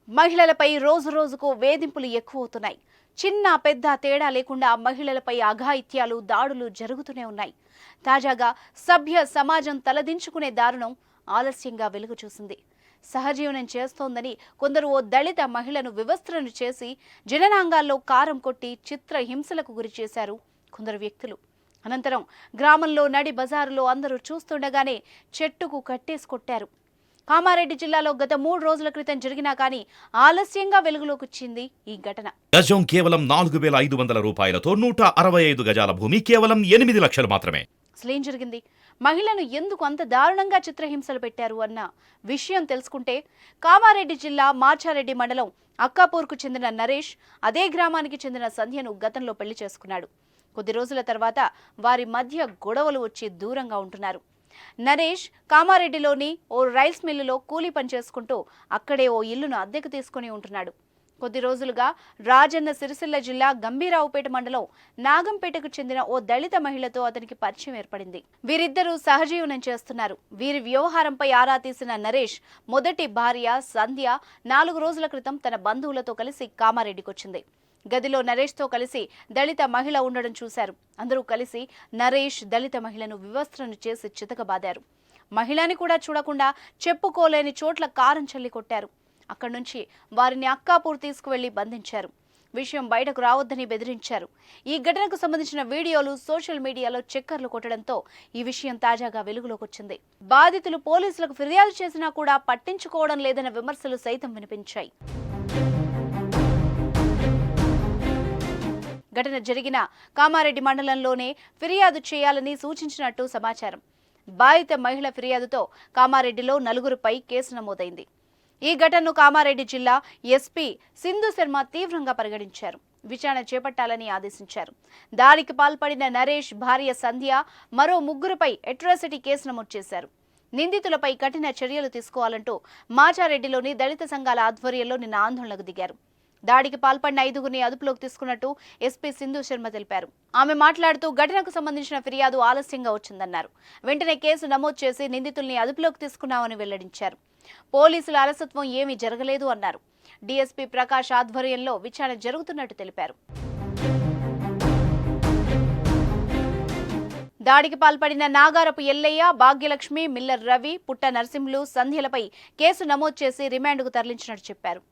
మహిళలపై రోజు రోజుకు వేధింపులు ఎక్కువవుతున్నాయి. చిన్న పెద్ద తేడా లేకుండా మహిళలపై అఘాయిత్యాలు, దాడులు జరుగుతూనే ఉన్నాయి. తాజాగా సభ్య సమాజం తలదించుకునే దారుణం ఆలస్యంగా వెలుగు చూసింది. సహజీవనం చేస్తోందని కొందరు ఓ దళిత మహిళను వివస్త్రను చేసి జననాంగాల్లో కారం కొట్టి చిత్ర హింసలకు గురి చేశారు కొందరు వ్యక్తులు. అనంతరం గ్రామంలో నడి బజారులో అందరూ చూస్తుండగానే చెట్టుకు కట్టేసి కొట్టారు. కామారెడ్డి జిల్లాలో గత 3 రోజుల క్రితం జరిగినా కానీ ఆలస్యంగా వెలుగులోకి వచ్చింది ఈ ఘటన. గజం కేవలం 4,500 రూపాయలతో 165 గజాల భూమి కేవలం 8 లక్షలు మాత్రమే. అసలేం జరిగింది? మహిళను ఎందుకు అంత దారుణంగా చిత్రహింసలు పెట్టారు అన్న విషయం తెలుసుకుంటే, కామారెడ్డి జిల్లా మాచారెడ్డి మండలం అక్కాపూర్కు చెందిన నరేష్ అదే గ్రామానికి చెందిన సంధ్యను గతంలో పెళ్లి చేసుకున్నాడు. కొద్ది రోజుల తర్వాత వారి మధ్య గొడవలు వచ్చి దూరంగా ఉంటున్నారు. నరేష్ కామారెడ్డిలోని ఓ రైస్ మిల్లులో కూలీ పని చేసుకుంటూ అక్కడే ఓ ఇల్లును అద్దెకు తీసుకుని ఉంటున్నాడు. కొద్ది రోజులుగా రాజన్న సిరిసిల్ల జిల్లా గంభీరావుపేట మండలం నాగంపేటకు చెందిన ఓ దళిత మహిళతో అతనికి పరిచయం ఏర్పడింది. వీరిద్దరూ సహజీవనం చేస్తున్నారు. వీరి వ్యవహారంపై ఆరా తీసిన నరేష్ మొదటి భార్య సంధ్య 4 రోజుల క్రితం తన బంధువులతో కలిసి కామారెడ్డికొచ్చింది. గదిలో నరేష్తో కలిసి దళిత మహిళ ఉండడం చూశారు. అందరూ కలిసి నరేష్ దళిత మహిళను వివస్త్రను చేసి చితకబాదారు. మహిళని కూడా చూడకుండా చెప్పుకోలేని చోట్ల కారం చల్లి కొట్టారు. అక్కడి నుంచి వారిని అక్కాపూర్ తీసుకువెళ్లి బంధించారు. విషయం బయటకు రావద్దని బెదిరించారు. ఈ ఘటనకు సంబంధించిన వీడియోలు సోషల్ మీడియాలో చక్కర్లు కొట్టడంతో ఈ విషయం తాజాగా వెలుగులోకి వచ్చింది. బాధితులు పోలీసులకు ఫిర్యాదు చేసినా కూడా పట్టించుకోవడం లేదన్న విమర్శలు సైతం వినిపించాయి. ఘటన జరిగిన కామారెడ్డి మండలంలోనే ఫిర్యాదు చేయాలని సూచించినట్టు సమాచారం. బాధిత మహిళ ఫిర్యాదుతో కామారెడ్డిలో 4గురిపై కేసు నమోదైంది. ఈ ఘటనను కామారెడ్డి జిల్లా ఎస్పీ సింధు శర్మ తీవ్రంగా పరిగణించారు. విచారణ చేపట్టాలని ఆదేశించారు. దాడికి పాల్పడిన నరేష్ భార్య సంధ్య మరో 3గురిపై అట్రాసిటీ కేసు నమోదు చేశారు. నిందితులపై కఠిన చర్యలు తీసుకోవాలంటూ మాచారెడ్డిలోని దళిత సంఘాల ఆధ్వర్యంలో నిన్న ఆందోళనకు దిగారు. దాడికి పాల్పడిన 5గురిని అదుపులోకి తీసుకున్నట్టు ఎస్పీ సింధు శర్మ తెలిపారు. ఆమె మాట్లాడుతూ ఘటనకు సంబంధించిన ఫిర్యాదు ఆలస్యంగా వచ్చిందన్నారు. వెంటనే కేసు నమోదు చేసి నిందితుల్ని అదుపులోకి తీసుకున్నామని వెల్లడించారు. పోలీసుల అలసత్వం ఏమీ జరగలేదు అన్నారు. డీఎస్పీ ప్రకాష్ ఆధ్వర్యంలో విచారణ జరుగుతున్నట్టు తెలిపారు. దాడికి పాల్పడిన నాగారపు ఎల్లయ్య, భాగ్యలక్ష్మి, మిల్లర్ రవి, పుట్ట నరసింహులు, సంధ్యలపై కేసు నమోదు చేసి రిమాండ్కు తరలించినట్టు చెప్పారు.